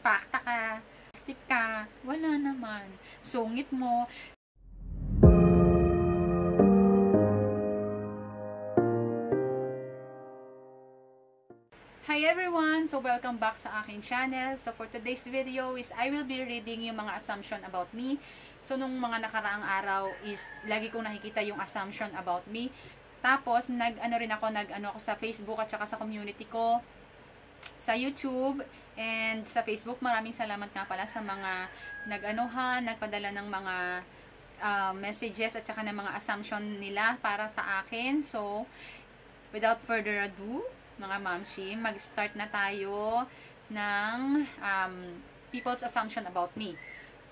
Pakta ka, stick ka, wala naman. Sungit mo. Hi everyone! So welcome back sa aking channel. So for today's video is I will be reading yung mga assumption about me. So nung mga nakaraang araw is lagi kong nakikita yung assumption about me. Tapos nag-ano ako sa Facebook at saka sa community ko, sa YouTube and sa Facebook. Maraming salamat nga pala sa mga nagpadala ng mga messages at saka ng mga assumption nila para sa akin. So without further ado, mga mamshi, mag-start na tayo ng people's assumption about me.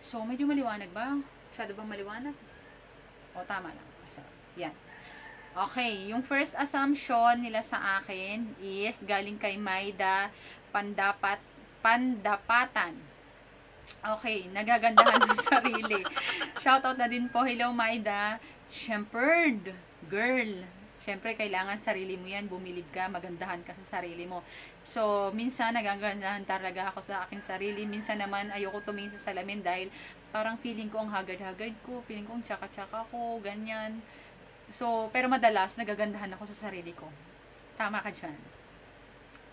So, medyo maliwanag ba? Masyado bang maliwanag? O, tama lang. So, yan. Okay, yung first assumption nila sa akin is galing kay Maida Pandapatan. Okay, nagagandahan sa sarili. Shoutout na din po. Hello, Maida. Shepherd girl. Siyempre, kailangan sarili mo yan. Bumilib ka, magandahan ka sa sarili mo. So, minsan, nagagandahan talaga ako sa aking sarili. Minsan naman, ayoko tumingin sa salamin dahil parang feeling ko ang hagad-hagad ko. Feeling ko ang tsaka-tsaka ko, ganyan. So, pero madalas, nagagandahan ako sa sarili ko. Tama ka dyan.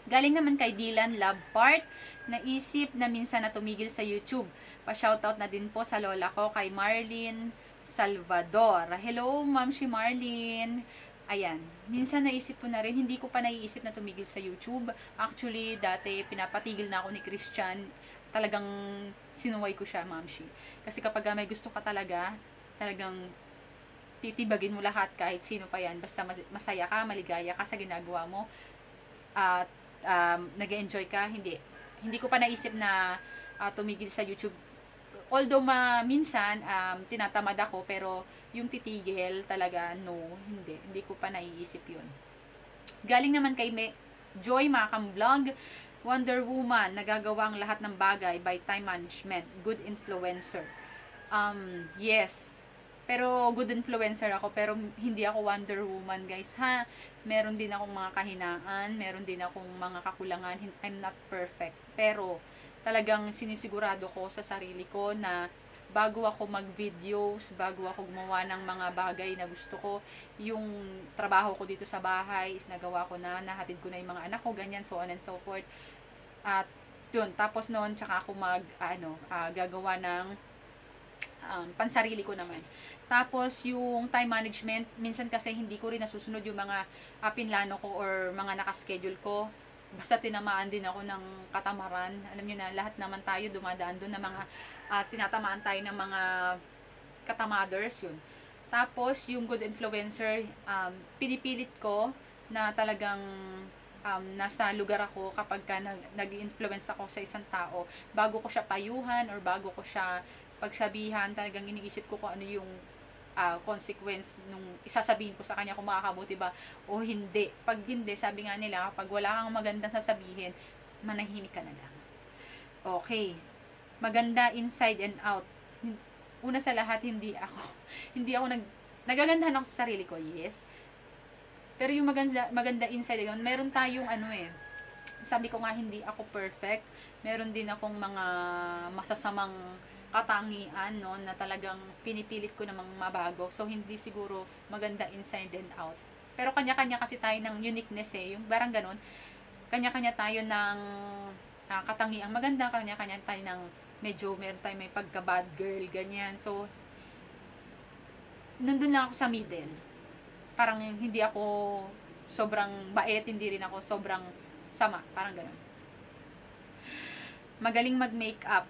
Galing naman kay Dylan Lovepart, naisip na minsan na tumigil sa YouTube. Pa-shoutout na din po sa lola ko, kay Marlene Salvador. Hello, Ma'am si Marlene. Ayan, minsan naisip ko na rin, hindi ko pa naiisip na tumigil sa YouTube. Actually, dati pinapatigil na ako ni Christian. Talagang sinuway ko siya, mamshi. Kasi kapag may gusto ka talaga, talagang titibagin mo lahat kahit sino pa yan. Basta masaya ka, maligaya ka sa ginagawa mo. At nag-enjoy ka, hindi ko pa naisip na tumigil sa YouTube. Although minsan tinatamad ako, pero yung titigil talaga, no, hindi ko pa naiisip yun. Galing naman kay Joy Makam Vlog, Wonder Woman, nagagawa ang lahat ng bagay by time management, good influencer. Yes, pero good influencer ako, pero hindi ako Wonder Woman, guys, ha. Meron din akong mga kahinaan, meron din akong mga kakulangan. I'm not perfect, pero talagang sinisigurado ko sa sarili ko na bago ako mag-videos, bago ako gumawa ng mga bagay na gusto ko, yung trabaho ko dito sa bahay is nagawa ko na, nahatid ko na yung mga anak ko, ganyan, so on and so forth. At yun, tapos noon, tsaka ako gagawa ng pansarili ko naman. Tapos yung time management, minsan kasi hindi ko rin nasusunod yung mga pinlano ko or mga nakaschedule ko. Basta tinamaan din ako ng katamaran. Alam niyo na, lahat naman tayo dumadaan doon ng mga tinatamaan tayo ng mga katamaders, yun. Tapos, yung good influencer, pinipilit ko na talagang nasa lugar ako kapag nag-influence ako sa isang tao. Bago ko siya payuhan or bago ko siya pagsabihan, talagang iniisip ko kung ano yung consequence nung isasabihin ko sa kanya, kung makakabuti ba o hindi. Pag hindi, sabi nga nila, kapag wala kang magandang sasabihin, manahimik ka na lang. Okay. Maganda inside and out. Una sa lahat, hindi ako nagagandahan ako sa sarili ko, yes. Pero yung maganda inside and out, meron tayong sabi ko nga, hindi ako perfect. Meron din akong mga masasamang katangian, no, na talagang pinipilit ko namang mabago. So, hindi siguro maganda inside and out. Pero kanya-kanya kasi tayo ng uniqueness, yung parang ganun. Kanya-kanya tayo ng katangiang maganda, kanya-kanya tayo ng meron tayo may pagka-bad girl, ganyan. So, nandun lang ako sa middle. Parang hindi ako sobrang bait, hindi rin ako sobrang sama. Parang ganun. Magaling mag-makeup.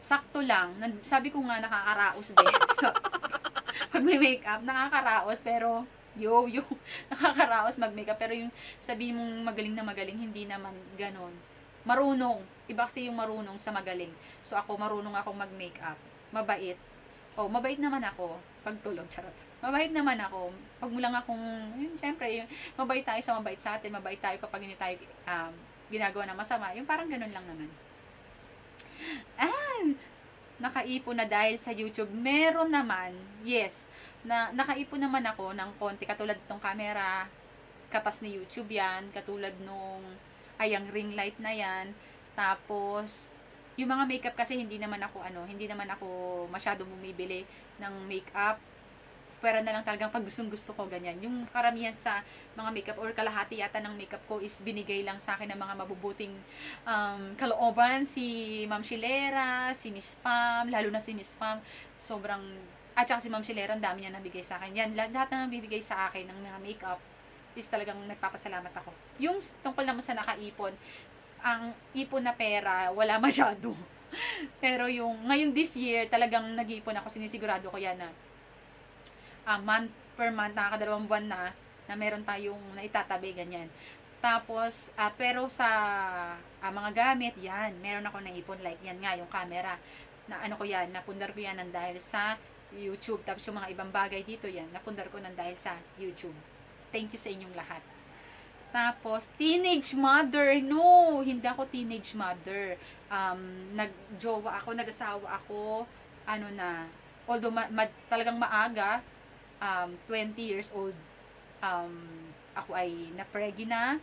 Sakto lang. Sabi ko nga, nakakaraos din. So, pag may makeup, nakakaraos, pero nakakaraos mag-makeup. Pero yung sabihin mong magaling na magaling, hindi naman ganon. Marunong. Iba kasi yung marunong sa magaling. So, ako, marunong akong mag-makeup. Mabait. Mabait naman ako. Pagtulog, charot. Mabait naman ako. Pag mo lang akong, syempre, mabait tayo sa mabait sa atin. Mabait tayo kapag hindi tayo ginagawa na masama. Yung parang ganon lang naman. Nakaipon na dahil sa YouTube. Meron naman, yes, nakaipon naman ako ng konti, katulad itong camera, katas ni YouTube yan, katulad nung ayang ring light na yan, tapos Yung mga makeup kasi hindi naman ako masyado bumibili ng makeup. Pwera na lang talagang pag gustong gusto ko, ganyan. Yung karamihan sa mga makeup or kalahati yata ng makeup ko is binigay lang sa akin ng mga mabubuting kalooban. Si Ma'am Shilera, si Miss Pam, lalo na si Miss Pam, sobrang, at saka si Ma'am Shilera, ang dami niya nabigay sa akin. Yan, lahat na nabibigay sa akin ng mga makeup is talagang nagpapasalamat ako. Yung tungkol naman sa nakaipon, ang ipon na pera, wala masyado. Pero yung, ngayon this year, talagang nag-iipon ako, sinisigurado ko yan na month per month, nakakadalawang buwan na meron tayong naitatabi, ganyan. Tapos, pero sa mga gamit, yan, meron ako naipon, like yan nga, yung camera, na ano ko yan, napundar ko yan ng dahil sa YouTube. Tapos yung mga ibang bagay dito, yan, napundar ko ng dahil sa YouTube. Thank you sa inyong lahat. Tapos, teenage mother. No, hindi ako teenage mother. Nag-jowa ako, nag-asawa ako, although talagang maaga, 20 years old, ako ay napregi na.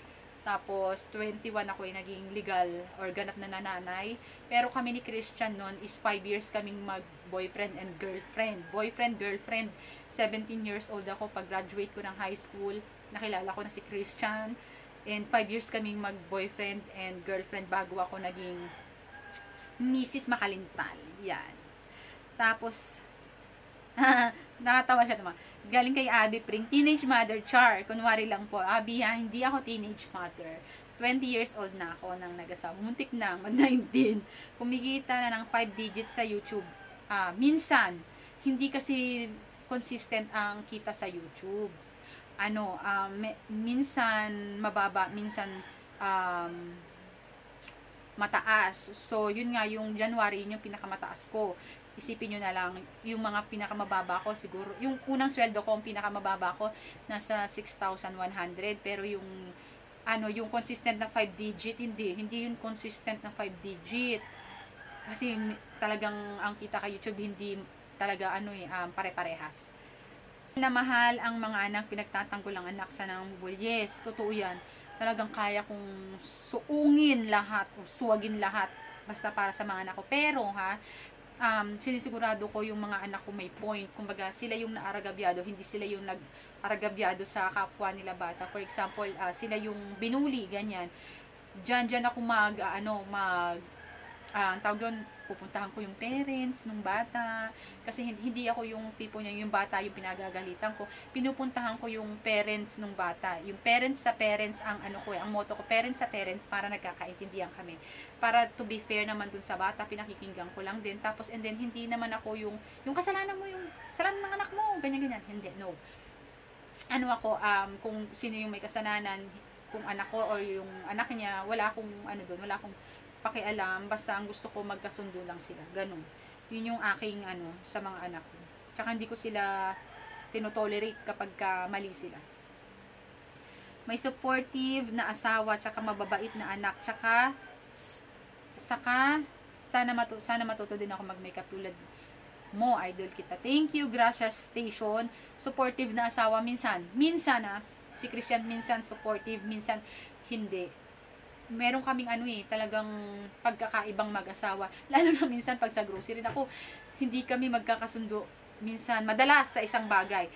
Tapos, 21 ako ay naging legal or ganap na nanay. Pero kami ni Christian noon is 5 years kaming mag-boyfriend and girlfriend. Boyfriend, girlfriend. 17 years old ako pag graduate ko ng high school. Nakilala ko na si Christian. And 5 years kaming mag-boyfriend and girlfriend bago ako naging Mrs. Makalintal. Yan. Tapos, nakatawa siya naman. Galing kay Abby Pring, teenage mother, char. Kunwari lang po, Abby ha, hindi ako teenage mother. 20 years old na ako nang nag-asawa. Muntik na, mag-19. Kumikita na ng 5 digits sa YouTube. Minsan, hindi kasi consistent ang kita sa YouTube. Minsan mababa, minsan mataas. So, yun nga, yung January, yun yung pinakamataas ko. Isipin nyo na lang, yung mga pinakamababa ko, siguro, yung unang sweldo ko, ang pinakamababa ko, nasa 6,100. Pero yung, yung consistent na 5 digit, hindi yun consistent na 5 digit. Kasi talagang ang kita kay YouTube, hindi talaga, pare-parehas. Na mahal ang mga anak, pinagtatanggol ang anak sa nang yes, totoo yan. Talagang kaya kong suungin lahat, o suwagin lahat, basta para sa mga anak ko. Pero, sinisigurado ko yung mga anak ko may point. Kumbaga, sila yung naaragabyado, hindi sila yung nag-aragabyado sa kapwa nila bata. For example, sila yung binuli, ganyan. Diyan ako tawag doon, pupuntahan ko yung parents ng bata. Kasi hindi ako yung tipo niya, yung bata yung pinagagalitan ko. Pinupuntahan ko yung parents ng bata. Yung parents sa parents, ang motto ko, parents sa parents, para nagkakaintindihan kami. Para to be fair naman dun sa bata, pinakikinggan ko lang din. Tapos, and then, hindi naman ako yung kasalanan mo, yung kasalanan ng anak mo, ganyan-ganyan. Hindi, no. Kung sino yung may kasalanan, kung anak ko or yung anak niya, wala akong, wala akong pakialam, basta ang gusto ko magkasundo lang sila. Ganun. Yun yung aking, sa mga anak ko. Tsaka hindi ko sila tinotolerate kapag mali sila. May supportive na asawa, tsaka mababait na anak, tsaka sana matuto din ako mag-makeup tulad mo, idol kita. Thank you, Gracias Station. Supportive na asawa, minsan si Christian minsan supportive, minsan hindi. Meron kaming talagang pagkakaibang mag-asawa. Lalo na minsan pag sa grocery, hindi kami magkakasundo. Minsan, madalas sa isang bagay.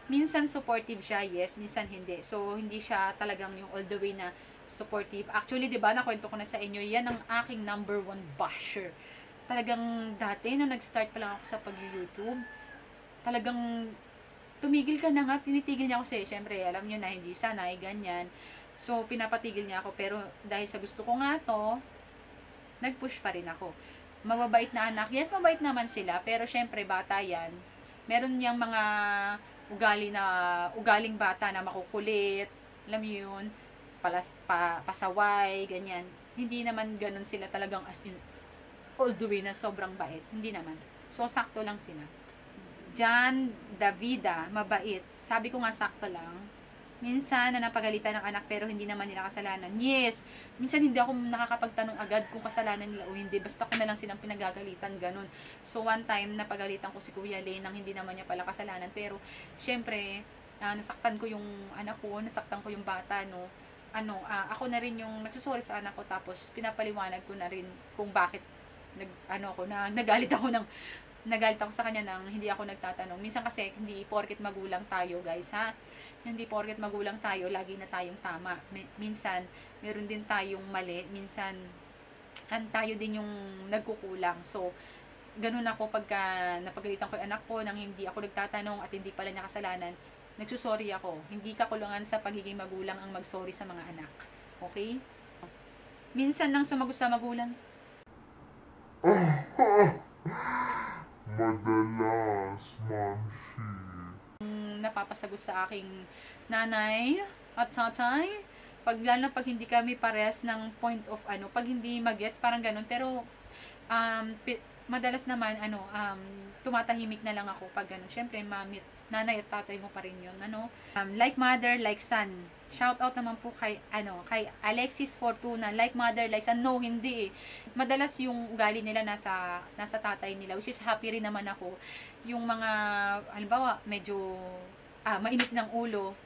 Minsan supportive siya, yes, minsan hindi. So, hindi siya talagang yung all the way na supportive. Actually, di ba, nakwento ko na sa inyo, yan ang aking number 1 basher. Talagang dati, nung nag-start pa lang ako sa pag-YouTube, talagang tumigil ka na nga, tinitigil niya ako kasi, syempre, alam nyo na, hindi sanay, ganyan. So, pinapatigil niya ako, pero dahil sa gusto ko nga to, nag-push pa rin ako. Mababait na anak, yes, mabait naman sila, pero syempre, bata yan. Meron niyang mga ugaling bata na makukulit, alam niyo yun, pasaway, ganyan. Hindi naman ganun sila talagang as in, all the way na sobrang bait. Hindi naman. So, sakto lang sila. Jan Davida, mabait. Sabi ko nga, sakto lang. Minsan, na napagalitan ng anak pero hindi naman nila kasalanan. Yes, minsan hindi ako nakakapagtanong agad kung kasalanan nila o hindi. Basta ko na lang silang pinagagalitan, ganun. So, one time, napagalitan ko si Kuya Lane nang hindi naman niya pala kasalanan. Pero, syempre, nasaktan ko yung anak ko, nasaktan ko yung bata, no. Ako na rin yung nagsusorry sa anak ko, tapos pinapaliwanag ko na rin kung bakit nagalit ako sa kanya nang hindi ako nagtatanong. Minsan kasi, hindi porket magulang tayo, guys, ha? Hindi porket magulang tayo, lagi na tayong tama. Minsan, meron din tayong mali. Minsan, tayo din yung nagkukulang. So, ganun ako pagka napagalitan ko yung anak ko nang hindi ako nagtatanong at hindi pala niya kasalanan, nagsusorry ako. Hindi kakulangan sa pagiging magulang ang magsorry sa mga anak. Okay? Minsan nang sumagot sa magulang, Madalas, Mamshi. napapasagot sa aking nanay at tatay. Lalo pag hindi kami pares ng point of pag hindi magets, parang ganun. Pero, madalas naman, tumatahimik na lang ako pag ganun. Syempre, nanay at tatay mo pa rin yun, like mother, like son. Shout out naman po kay Alexis Fortuna, like mother, like son. No, hindi eh. Madalas yung ugali nila nasa tatay nila, which is happy rin naman ako. Yung mga, halimbawa, medyo mainit ng ulo,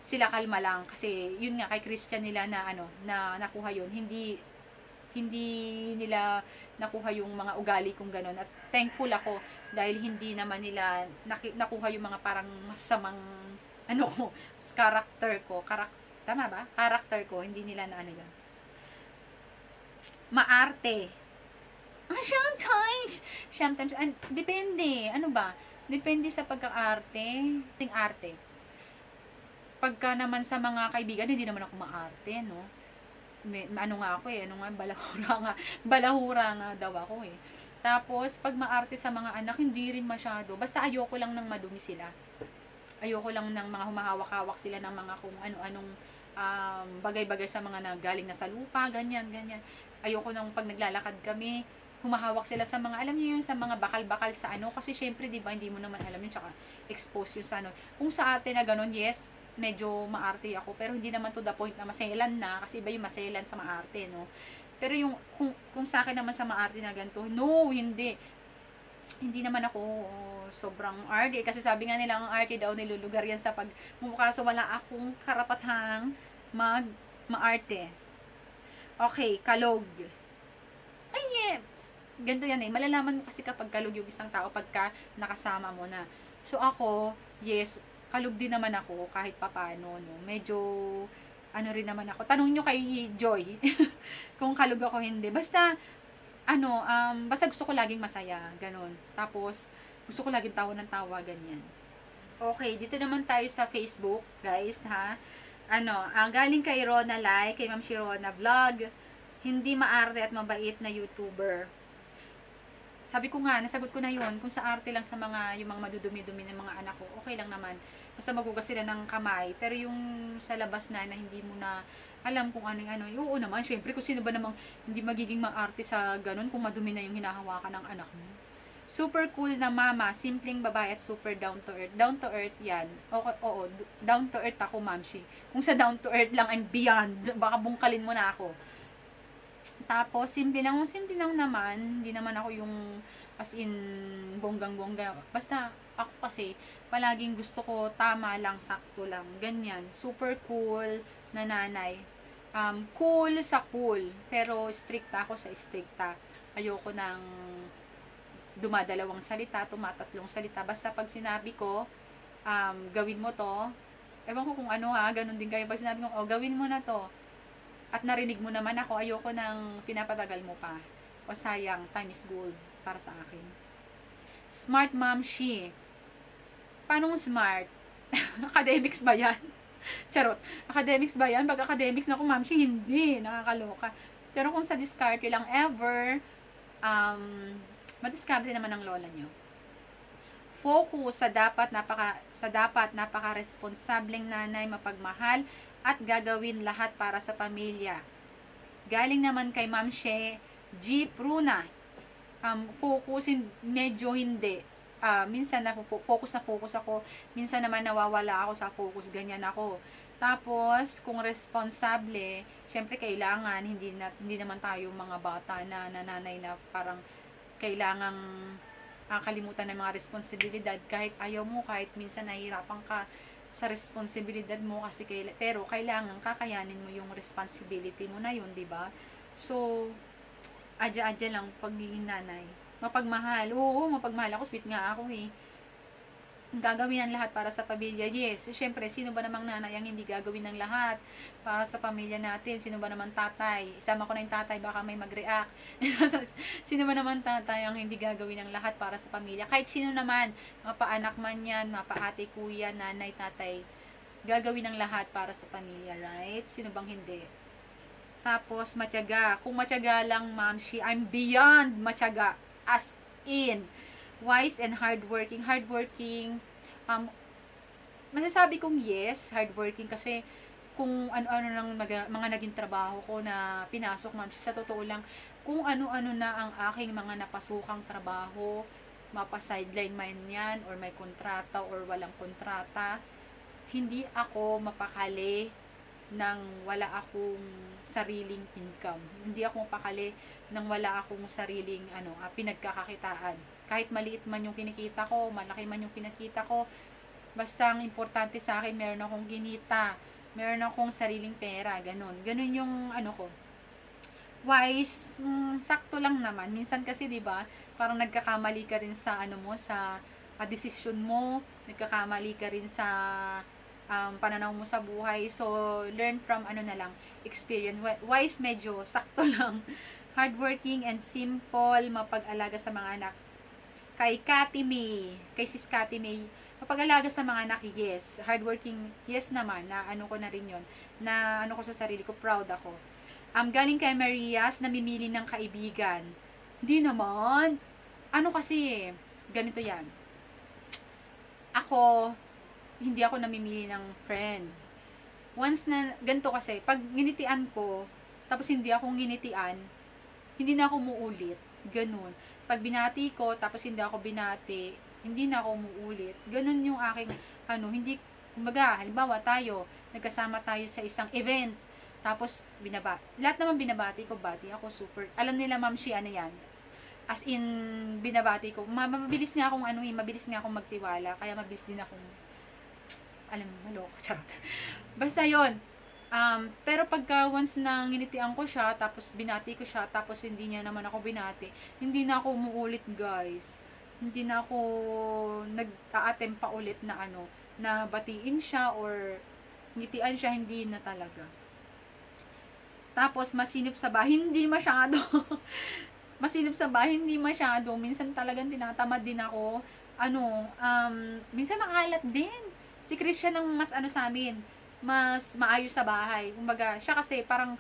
sila kalma lang. Kasi, yun nga, kay Christian nila na nakuha yun. Hindi nila nakuha yung mga ugali kong ganun. At thankful ako dahil hindi naman nila nakuha yung mga parang masamang character ko. Tama ba? Character ko. Hindi nila yun. Maarte. Sometimes, depende. Ano ba? Depende sa pagka-arte. Arte. Pagka naman sa mga kaibigan, hindi naman ako maarte, no? Balahura nga daw ako eh. Tapos, pag maarte sa mga anak, hindi rin masyado. Basta ayoko lang nang madumi sila. Ayoko lang ng mga humahawak-hawak sila ng mga kung ano-anong bagay-bagay sa mga nagaling na sa lupa, ganyan. Ayoko nang pag naglalakad kami, humahawak sila sa mga, alam niyo yun, sa mga bakal-bakal sa kasi syempre, di ba, hindi mo naman alam yun, tsaka expose yun sa Kung sa arte na ganun, yes, medyo maarte ako, pero hindi naman to the point na maselan na, kasi iba yung maselan sa maarte, no? Pero yung, kung sa akin naman sa maarte na ganito, no, hindi naman ako sobrang arte, kasi sabi nga nila, ang arte daw nilulugar yan sa pagmumukha, so wala akong karapatang maarte. Okay, kalog. Ay, ganito yan eh, malalaman mo kasi kapag kalog yung isang tao pagka nakasama mo na. So ako, yes, kalog din naman ako kahit papano, no. Medyo rin naman ako. Tanong nyo kay Joy kung kalog ako hindi. Basta basta gusto ko laging masaya, ganun. Tapos gusto ko laging tawa ng tawa, ganyan. Okay, dito naman tayo sa Facebook, guys, ha. Galing kay Rona Lai, kay Ma'am Shirona Vlog. Hindi maarte at mabait na YouTuber. Sabi ko nga, nasagot ko na yun. Kung sa arte lang sa yung mga madudumi-dumi ng mga anak ko, okay lang naman. Basta magugas sila ng kamay. Pero yung sa labas na hindi mo na alam kung oo naman, syempre, kung sino ba namang hindi magiging maarte sa ganun kung madumi na yung hinahawakan ng anak mo. Super cool na mama, simpleng babae at super down to earth. Down to earth yan. Oo, down to earth ako, mamshi. Kung sa down to earth lang and beyond, baka bungkalin mo na ako. Tapos, simple lang naman. Hindi naman ako yung as in bonggang-bongga. Basta, ako kasi, palaging gusto ko tama lang, sakto lang. Ganyan. Super cool na nanay. Cool sa cool. Pero, stricta ako sa stricta. Ayoko ng dumadalawang salita, tumatatlong salita. Basta pag sinabi ko, gawin mo to. Ewan ko kung ganun din kayo. Pag sinabi ko, gawin mo na to. At narinig mo naman ako, ayoko nang pinapatagal mo pa. O sayang, time is gold para sa akin. Smart mom she. Paano smart? Academics ba yan? Charot. Academics ba yan? Pag academics na mom she, hindi. Nakakaloka. Pero kung sa diskarte lang ever, madiskarte naman ang lola nyo. Focus sa dapat napaka-responsableng nanay, mapagmahal, at gagawin lahat para sa pamilya. Galing naman kay Ma'am She G. Pruna. Focusin, medyo hindi. Minsan focus ako. Minsan naman nawawala ako sa focus. Ganyan ako. Tapos, kung responsable, syempre kailangan, hindi naman tayo mga bata na nanay na parang kailangang kalimutan ng mga responsibilidad. Kahit ayaw mo, kahit minsan nahihirapan ka sa responsibilidad mo kasi pero kailangan kakayanin mo yung responsibility mo na yun, di ba? So adya-adya lang pagiging nanay. Mapagmahal. Oo, mapagmahal ako. Sweet nga ako eh. Gagawin ang lahat para sa pamilya. Yes, syempre, sino ba namang nanay ang hindi gagawin ng lahat para sa pamilya natin? Sino ba naman tatay? Isama ko na yung tatay, baka may mag-react. Sino ba naman tatay ang hindi gagawin ng lahat para sa pamilya? Kahit sino naman, mapaanak man yan, mapaate, kuya, nanay, tatay, gagawin ng lahat para sa pamilya, right? Sino bang hindi? Tapos, matyaga. Kung matyaga lang, ma'am, I'm beyond matyaga. As in, wise and hardworking. Hardworking, masasabi kong yes, hardworking kasi kung ano-ano lang mga naging trabaho ko na pinasok, ma'am, sa totoo lang, kung ano-ano na ang aking mga napasukang trabaho, mapa-sideline man yan, or may kontrata, or walang kontrata, hindi ako mapakali nang wala akong sariling income. Hindi ako mapakali nang wala akong sariling pinagkakakitaan. Kahit maliit man yung kinikita ko, malaki man yung kinikita ko, basta ang importante sa akin, meron akong ginita, meron akong sariling pera, ganun. Ganun yung ko. Wise, sakto lang naman. Minsan kasi, 'di ba, parang nagkakamali ka rin sa sa desisyon mo, nagkakamali ka rin sa pananaw mo sa buhay. So, learn from na lang, experience. Wise, medyo sakto lang. Hardworking and simple, mapag-alaga sa mga anak. Kay Cathy May, kay Sis Cathy May, mapag-alaga sa mga anak, yes. Hardworking, yes naman, na ko na rin yun. Na ko sa sarili ko, proud ako. Galing kay Marias, namimili ng kaibigan. Hindi naman. Kasi, ganito yan. Ako, hindi ako namimili ng friend. Once na, ganito kasi, pag ginitian ko, tapos hindi ako ginitian, hindi na ako muulit. Ganun. Pag binati ko, tapos hindi ako binati, hindi na ako muulit. Ganun yung aking, hindi, kumbaga, halimbawa tayo, nagkasama tayo sa isang event, tapos binabati. Lahat naman binabati ko, bati ako, super. Alam nila, ma'am, yan. As in, binabati ko. Mabilis nga akong, mabilis nga akong magtiwala, kaya mabilis din akong, alam mo, maloko, charot. Basta yon. Pero pagka once na nginitian ko siya, tapos binati ko siya, tapos hindi niya naman ako binati, hindi na ako umuulit, guys. Hindi na ako nag-a-attempt pa ulit na na batiin siya or ngitian siya, hindi na talaga. Tapos masinip sa bahay, hindi masyado. Masinip sa bahay, hindi masyado. Minsan talagang tinatamad din ako. Minsan makalat din. Si Christian ang mas sa amin, mas maayos sa bahay. Kumbaga, siya kasi parang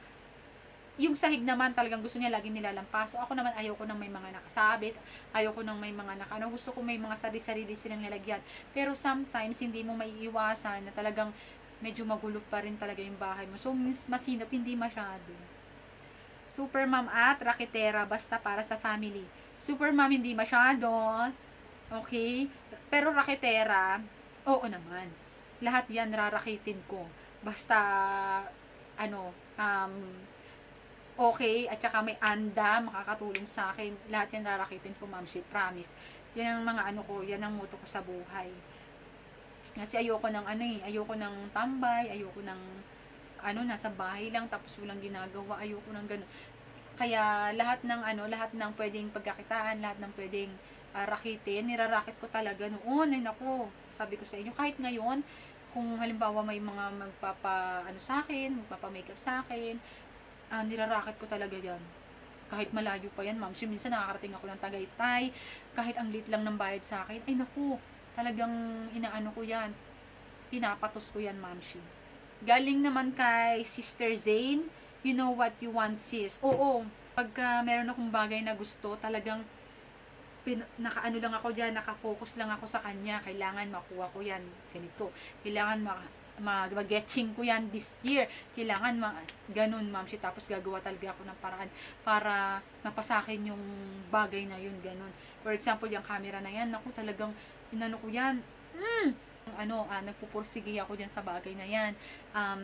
yung sahig naman talagang gusto niya lagi nilalampas. So, ako naman ayoko nang may mga nakasabit, ayoko nang may mga gusto ko may mga sarili-sarili silang nilagyan. Pero sometimes hindi mo maiiwasan na talagang medyo magulo pa rin talaga yung bahay mo. So, masinop, hindi masyado. Super mom at raketera, basta para sa family. Super mom, hindi masyado. Okay? Pero raketera, oo naman. Lahat yan rarakitin ko. Basta, okay, at saka may anda, makakatulong sa akin. Lahat yan rarakitin ko, ma'am, shit, promise. Yan ang mga ko, yan ang motto ko sa buhay. Kasi ayoko ng ayoko ng tambay, ayoko ng nasa bahay lang, tapos walang ginagawa, ayoko ng gano'n. Kaya, lahat ng pwedeng pagkakitaan, lahat ng pwedeng rakitin, nirarakit ko talaga noon. Ay, naku, sabi ko sa inyo, kahit ngayon, kung halimbawa may mga sa akin, magpapa-makeup sa akin, nirarakit ko talaga yan. Kahit malayo pa yan, ma'am. Minsan nakakarating ako ng Tagaytay, kahit ang lit lang ng bayad sa akin, ay naku, talagang ko yan. Pinapatos ko yan, ma'am. Galing naman kay Sister Zane, you know what you want, sis. Oo, pagka meron akong bagay na gusto, talagang nakaano lang ako dyan, nakafocus lang ako sa kanya, kailangan makuha ko yan, ganito, kailangan mag-getching ko yan this year, kailangan ganun, ma'am, tapos gagawa talaga ako ng paraan para mapasakin yung bagay na yun, ganun. For example, yung camera na yan, naku, talagang inano ko yan, nagpupursige ako dyan sa bagay na yan,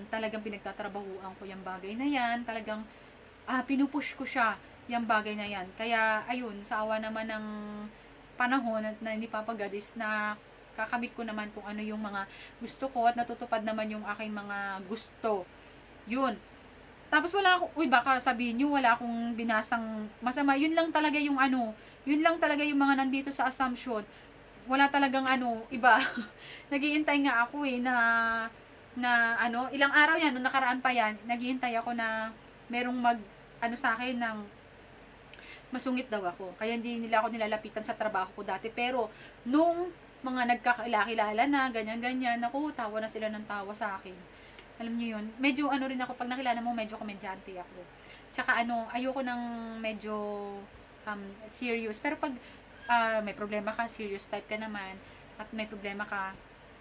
talagang pinagtatrabahuan ko yung bagay na yan, talagang pinupush ko siya yung bagay na yan. Kaya, ayun, sa awa naman ng panahon at na hindi papagadis na kakamit ko naman kung ano yung mga gusto ko at natutupad naman yung aking mga gusto. Yun. Tapos wala ako, uy, baka sabihin nyo, wala akong binasang masama. Yun lang talaga yung ano, yun lang talaga yung mga nandito sa assumption. Wala talagang ano, iba. Naghihintay nga ako eh, na ano, ilang araw yan, nung nakaraan pa yan, naghihintay ako na merong ano sa akin ng masungit daw ako. Kaya hindi nila ako nilalapitan sa trabaho ko dati. Pero, nung mga nagkakilala na, ganyan-ganyan, naku, tawa na sila ng tawa sa akin. Alam niyo yun, medyo ano rin ako, pag nakilala mo, medyo komedyante ako. Tsaka ano, ayoko ng medyo serious. Pero pag may problema ka, serious type ka naman, at may problema ka,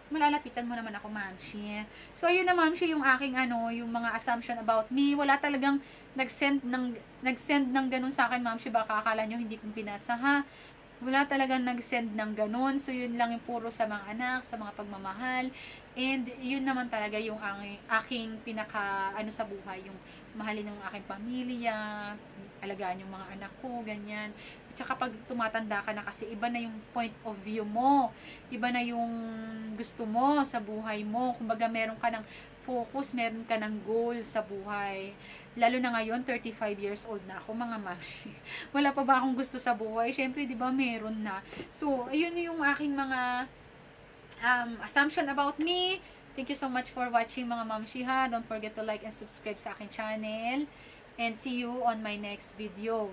malalapitan mo naman ako, Mamshi. So, yun na, Mamshi, yung aking ano, yung mga assumption about me. Wala talagang nag-send ng ganun sa akin, Mamshi. Baka akala nyo hindi kong pinasa, ha? Wala talagang nag-send ng ganun. So, yun lang yung puro sa mga anak, sa mga pagmamahal. And, yun naman talaga yung aking pinaka, ano sa buhay, yung mahalin ng aking pamilya, alagaan yung mga anak ko, ganyan. At saka pag tumatanda ka na kasi, iba na yung point of view mo. Iba na yung gusto mo sa buhay mo. Kumbaga, meron ka ng focus, meron ka ng goal sa buhay. Lalo na ngayon, 35 years old na ako, mga mamshi. Wala pa ba akong gusto sa buhay? Siyempre, di ba, meron na. So, ayun yung aking mga assumption about me. Thank you so much for watching, mga mamshi, ha. Don't forget to like and subscribe sa aking channel. And see you on my next video.